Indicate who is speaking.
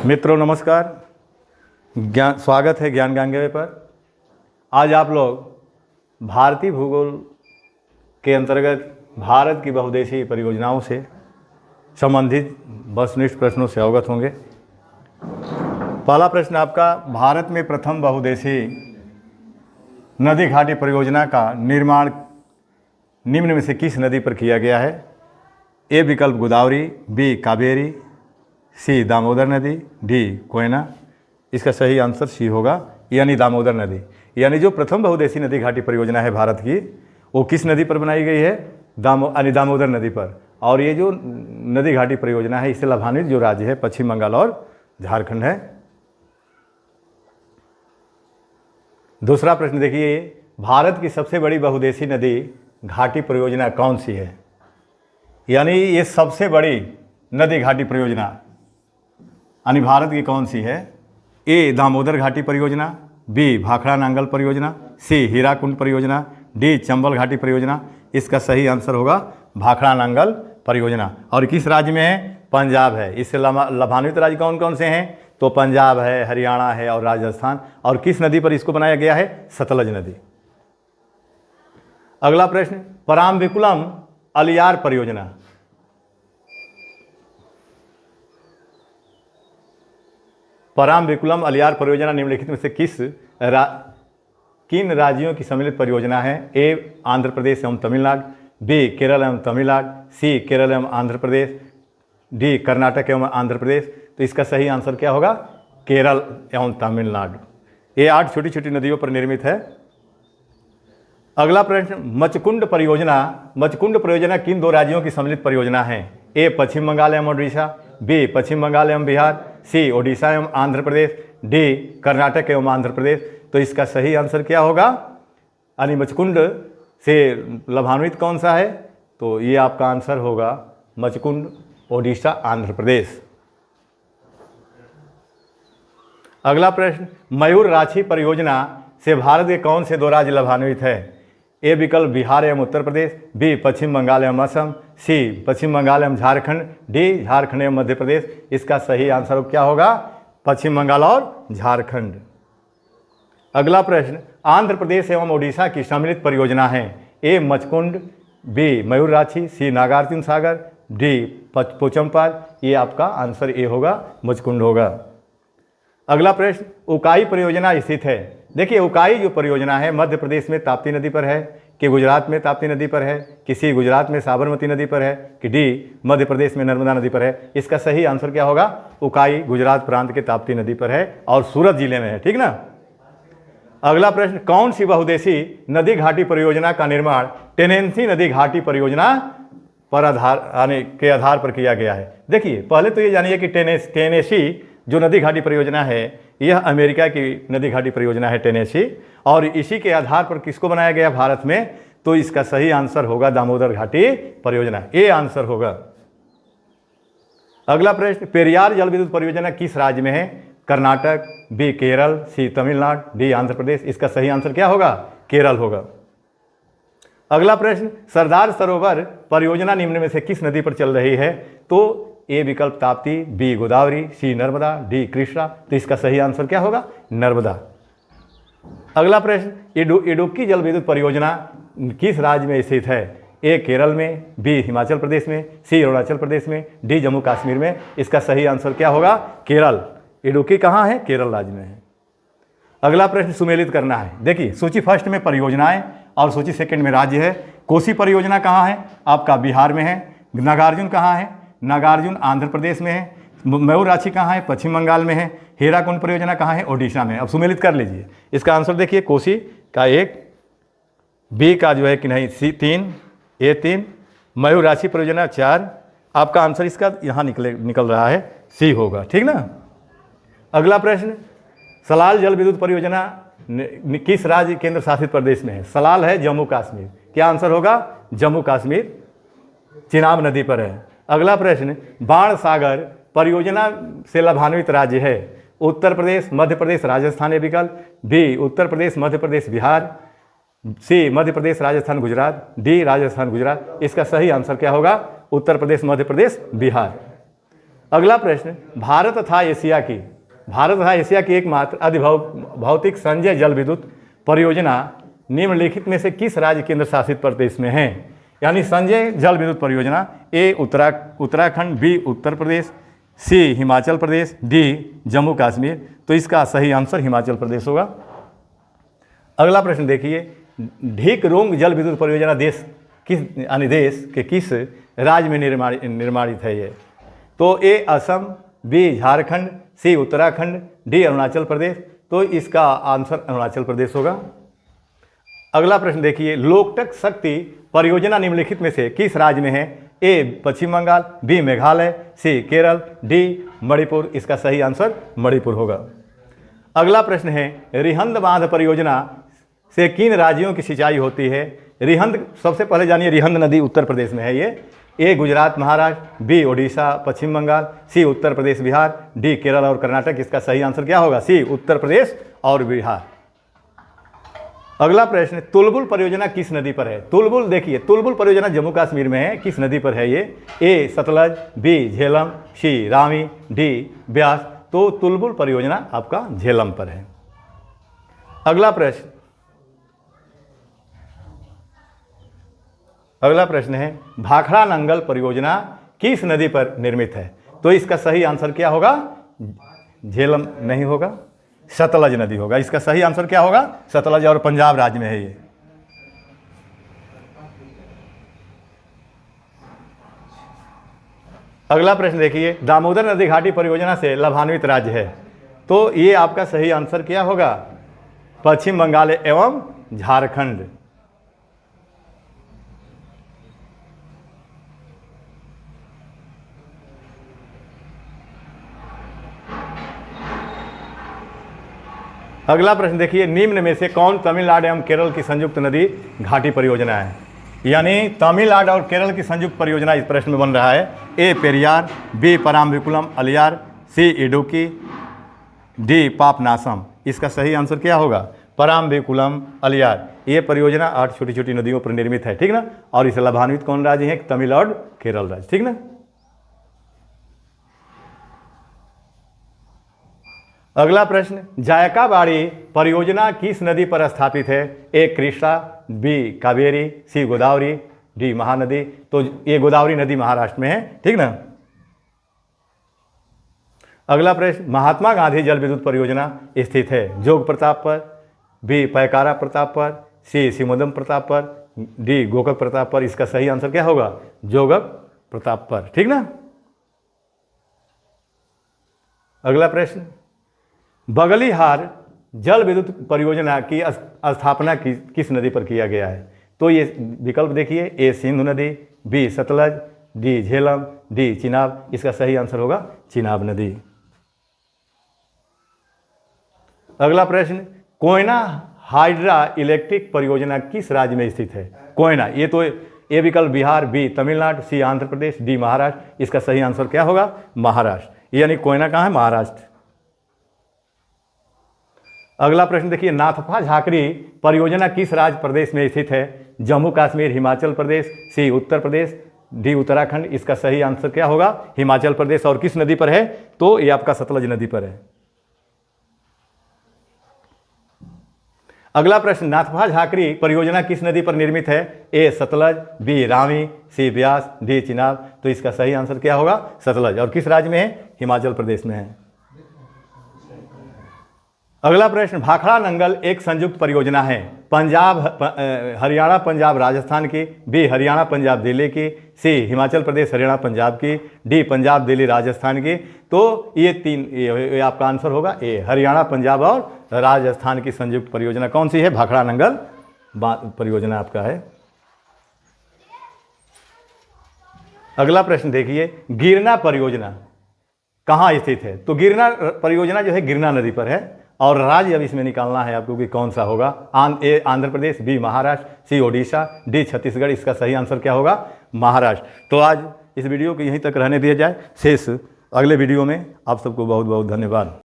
Speaker 1: मित्रों नमस्कार। स्वागत है ज्ञान गंगे पर। आज आप लोग भारतीय भूगोल के अंतर्गत भारत की बहुउद्देशीय परियोजनाओं से संबंधित वस्तुनिष्ठ प्रश्नों से अवगत होंगे। पहला प्रश्न आपका, भारत में प्रथम बहुउद्देशीय नदी घाटी परियोजना का निर्माण निम्न में से किस नदी पर किया गया है? ए विकल्प गोदावरी, बी कावेरी, सी दामोदर नदी, डी कोयना। इसका सही आंसर सी होगा, यानी दामोदर नदी। यानी जो प्रथम बहुउद्देशीय नदी घाटी परियोजना है भारत की, वो किस नदी पर बनाई गई है? दामोदर नदी पर। और ये जो नदी घाटी परियोजना है, इससे लाभान्वित जो राज्य है पश्चिम बंगाल और झारखंड है। दूसरा प्रश्न देखिए, भारत की सबसे बड़ी बहुउद्देशीय नदी घाटी परियोजना कौन सी है? यानी ये सबसे बड़ी नदी घाटी परियोजना यानी भारत की कौन सी है? ए दामोदर घाटी परियोजना, बी भाखड़ा नांगल परियोजना, सी हीराकुंड परियोजना, डी चंबल घाटी परियोजना। इसका सही आंसर होगा भाखड़ा नांगल परियोजना। और किस राज्य में है? पंजाब है। इससे लाभान्वित राज्य कौन कौन से हैं? तो पंजाब है, हरियाणा है और राजस्थान। और किस नदी पर इसको बनाया गया है? सतलज नदी। अगला प्रश्न, पराम्बिकुलम अलियार परियोजना पराम्बिकुलम अलियार परियोजना निम्नलिखित में से किन राज्यों की सम्मिलित परियोजना है? ए आंध्र प्रदेश एवं तमिलनाडु, बी केरल एवं तमिलनाडु, सी केरल एवं आंध्र प्रदेश, डी कर्नाटक एवं आंध्र प्रदेश। तो इसका सही आंसर क्या होगा? केरल एवं तमिलनाडु। ये 8 छोटी छोटी नदियों पर निर्मित है। अगला प्रश्न, मचकुंड परियोजना किन 2 राज्यों की सम्मिलित परियोजना है? ए पश्चिम बंगाल एवं उड़ीसा, बी पश्चिम बंगाल एवं बिहार, सी ओडिशा एवं आंध्र प्रदेश, डी कर्नाटक एवं आंध्र प्रदेश। तो इसका सही आंसर क्या होगा? यानी मचकुंड से लाभान्वित कौन सा है? तो ये आपका आंसर होगा मचकुंड, ओडिशा, आंध्र प्रदेश। अगला प्रश्न, मयूर राछी परियोजना से भारत के कौन से 2 राज्य लाभान्वित है? ए विकल्प बिहार एवं उत्तर प्रदेश, बी पश्चिम बंगाल एवं असम, सी पश्चिम बंगाल एवं झारखंड, डी झारखंड एवं मध्य प्रदेश। इसका सही आंसर क्या होगा? पश्चिम बंगाल और झारखंड। अगला प्रश्न, आंध्र प्रदेश एवं ओडिशा की सम्मिलित परियोजना है। ए मचकुंड, बी मयूर राछी, सी नागार्जुन सागर, डी पोचमपाल। ये आपका आंसर ए होगा, मचकुंड होगा। अगला प्रश्न, उकाई परियोजना स्थित है। देखिए, उकाई जो परियोजना है मध्य प्रदेश में ताप्ती नदी पर है, कि गुजरात में ताप्ती नदी पर है, किसी गुजरात में साबरमती नदी पर है, कि डी मध्य प्रदेश में नर्मदा नदी पर है। इसका सही आंसर क्या होगा? उकाई गुजरात प्रांत के ताप्ती नदी पर है और सूरत जिले में है। ठीक ना। अगला प्रश्न, कौन सी बहुउद्देशीय नदी घाटी परियोजना का निर्माण टेनेंसी नदी घाटी परियोजना पर के आधार पर किया गया है? देखिए, पहले तो ये जानिए कि टेनेसी जो नदी घाटी परियोजना है, यह अमेरिका की नदी घाटी परियोजना है टेनेसी। और इसी के आधार पर किसको बनाया गया भारत में? तो इसका सही आंसर होगा दामोदर घाटी परियोजना। ये आंसर होगा। अगला प्रश्न, पेरियार जल विद्युत परियोजना किस राज्य में है? कर्नाटक, बी केरल, सी तमिलनाडु, डी आंध्र प्रदेश। इसका सही आंसर क्या होगा? केरल होगा। अगला प्रश्न, सरदार सरोवर परियोजना निम्न में से किस नदी पर चल रही है? तो ए विकल्प ताप्ती, बी गोदावरी, सी नर्मदा, डी कृष्णा। तो इसका सही आंसर क्या होगा? नर्मदा। अगला प्रश्न, इडुक्की जल विद्युत परियोजना किस राज्य में स्थित है? ए केरल में, बी हिमाचल प्रदेश में, सी अरुणाचल प्रदेश में, डी जम्मू कश्मीर में। इसका सही आंसर क्या होगा? केरल। इडुक्की कहाँ है? केरल राज्य में है। अगला प्रश्न सुमेलित करना है। देखिए, सूची फर्स्ट में परियोजनाएं और सूची सेकंड में राज्य है। कोसी परियोजना कहाँ है? आपका बिहार में है। नागार्जुन कहाँ है? नागार्जुन आंध्र प्रदेश में है। मयूर राछी कहाँ है? पश्चिम बंगाल में है। हीराकुंड परियोजना कहाँ है? ओडिशा में। अब सुमेलित कर लीजिए। इसका आंसर देखिए, कोसी का 1, बी का जो है कि नहीं सी 3, ए 3, मयूर राछी परियोजना 4। आपका आंसर इसका यहाँ निकल रहा है, सी होगा। ठीक ना। अगला प्रश्न, सलाल जल विद्युत परियोजना किस राज्य केंद्र शासित प्रदेश में है? सलाल है जम्मू कश्मीर। क्या आंसर होगा? जम्मू कश्मीर, चिनाब नदी पर है। अगला प्रश्न, बाण सागर परियोजना से लाभान्वित राज्य है। उत्तर प्रदेश, मध्य प्रदेश, राजस्थान ए विकल्प, बी उत्तर प्रदेश, मध्य प्रदेश, बिहार, सी मध्य प्रदेश, राजस्थान, गुजरात, डी राजस्थान, गुजरात। इसका सही आंसर क्या होगा? उत्तर प्रदेश, मध्य प्रदेश, बिहार। अगला प्रश्न, भारत तथा एशिया की एकमात्र अधिभौतिक संजय जल विद्युत परियोजना निम्नलिखित में से किस राज्य केंद्र शासित प्रदेश में है? यानी संजय जल विद्युत परियोजना, ए उत्तराखंड, बी उत्तर प्रदेश, सी हिमाचल प्रदेश, डी जम्मू कश्मीर। तो इसका सही आंसर हिमाचल प्रदेश होगा। अगला प्रश्न देखिए, ढीकरोंग जल विद्युत परियोजना देश के किस राज्य में निर्माणित है ये? तो ए असम, बी झारखंड, सी उत्तराखंड, डी अरुणाचल प्रदेश। तो इसका आंसर अरुणाचल प्रदेश होगा। अगला प्रश्न देखिए, लोकटक शक्ति परियोजना निम्नलिखित में से किस राज्य में है? ए पश्चिम बंगाल, बी मेघालय, सी केरल, डी मणिपुर। इसका सही आंसर मणिपुर होगा। अगला प्रश्न है, रिहंद बांध परियोजना से किन राज्यों की सिंचाई होती है? रिहंद, सबसे पहले जानिए रिहंद नदी उत्तर प्रदेश में है ये। ए गुजरात महाराष्ट्र, बी ओडिशा पश्चिम बंगाल, सी उत्तर प्रदेश बिहार, डी केरल और कर्नाटक। इसका सही आंसर क्या होगा? सी उत्तर प्रदेश और बिहार। अगला प्रश्न, तुलबुल परियोजना किस नदी पर है? तुलबुल, देखिए तुलबुल परियोजना जम्मू कश्मीर में है। किस नदी पर है ये? ए सतलज, बी झेलम, सी रावी, डी ब्यास। तो तुलबुल परियोजना आपका झेलम पर है। अगला प्रश्न है, भाखड़ा नंगल परियोजना किस नदी पर निर्मित है? तो इसका सही आंसर क्या होगा? झेलम नहीं होगा, सतलज नदी होगा। इसका सही आंसर क्या होगा? सतलज, और पंजाब राज्य में है ये। अगला प्रश्न देखिए, दामोदर नदी घाटी परियोजना से लाभान्वित राज्य है। तो ये आपका सही आंसर क्या होगा? पश्चिम बंगाल एवं झारखंड। अगला प्रश्न देखिए, निम्न में से कौन तमिलनाडु एवं केरल की संयुक्त नदी घाटी परियोजना है? यानी तमिलनाडु और केरल की संयुक्त परियोजना इस प्रश्न में बन रहा है। ए पेरियार, बी पराम्बिकुलम अलियार, सी इडुक्की, डी पापनासम। इसका सही आंसर क्या होगा? पराम्बिकुलम अलियार। ये परियोजना 8 छोटी छोटी नदियों पर निर्मित है, ठीक ना। और इसे लाभान्वित कौन राज्य है? तमिलनाडु, केरल राज्य, ठीक ना। अगला प्रश्न, जायकाबाड़ी परियोजना किस नदी पर स्थापित है? ए कृष्णा, बी कावेरी, सी गोदावरी, डी महानदी। तो ये गोदावरी नदी महाराष्ट्र में है, ठीक ना। अगला प्रश्न, महात्मा गांधी जल विद्युत परियोजना स्थित है जोग प्रताप पर, बी पैकारा प्रताप पर, सी सिमोदम प्रताप पर, डी गोकक प्रताप पर। इसका सही आंसर क्या होगा? जोगक प्रताप पर, ठीक ना। अगला प्रश्न, बगलीहार जल विद्युत परियोजना की स्थापना किस नदी पर किया गया है? तो ये विकल्प देखिए, ए सिंधु नदी, B Sutlej, D Jhelum, D Chenab. इसका सही आंसर होगा चिनाब नदी। अगला प्रश्न, कोयना हाइड्रा इलेक्ट्रिक परियोजना किस राज्य में स्थित है? कोयना, ये तो ए विकल्प बिहार, बी तमिलनाडु, सी आंध्र प्रदेश, डी महाराष्ट्र। इसका सही आंसर क्या होगा? महाराष्ट्र। यानी कोयना कहाँ है? महाराष्ट्र। अगला प्रश्न देखिए, नाथपा झाकरी परियोजना किस राज्य प्रदेश में स्थित है? जम्मू कश्मीर, हिमाचल प्रदेश, सी उत्तर प्रदेश, डी उत्तराखंड। इसका सही आंसर क्या होगा? हिमाचल प्रदेश। और किस नदी पर है? तो ये आपका सतलज नदी पर है। अगला प्रश्न, नाथपा झाकरी परियोजना किस नदी पर निर्मित है? ए सतलज, बी रावी, सी ब्यास, डी चिनाब। तो इसका सही आंसर क्या होगा? सतलज। और किस राज्य में है? हिमाचल प्रदेश में है। अगला प्रश्न, भाखड़ा नंगल एक संयुक्त परियोजना है। पंजाब, हरियाणा पंजाब राजस्थान की, बी हरियाणा पंजाब दिल्ली की, सी हिमाचल प्रदेश हरियाणा पंजाब की, डी पंजाब दिल्ली राजस्थान की। तो ये तीन, ये आपका आंसर होगा ए हरियाणा पंजाब और राजस्थान की संयुक्त परियोजना कौन सी है? भाखड़ा नंगल परियोजना आपका है। अगला प्रश्न देखिए, गिरना परियोजना कहाँ स्थित है? तो गिरना परियोजना जो है गिरना नदी पर है। और राज्य अब इसमें निकालना है आपको कि कौन सा होगा। ए आंध्र प्रदेश, बी महाराष्ट्र, सी ओडिशा, डी छत्तीसगढ़। इसका सही आंसर क्या होगा? महाराष्ट्र। तो आज इस वीडियो को यहीं तक रहने दिया जाए, शेष अगले वीडियो में। आप सबको बहुत बहुत धन्यवाद।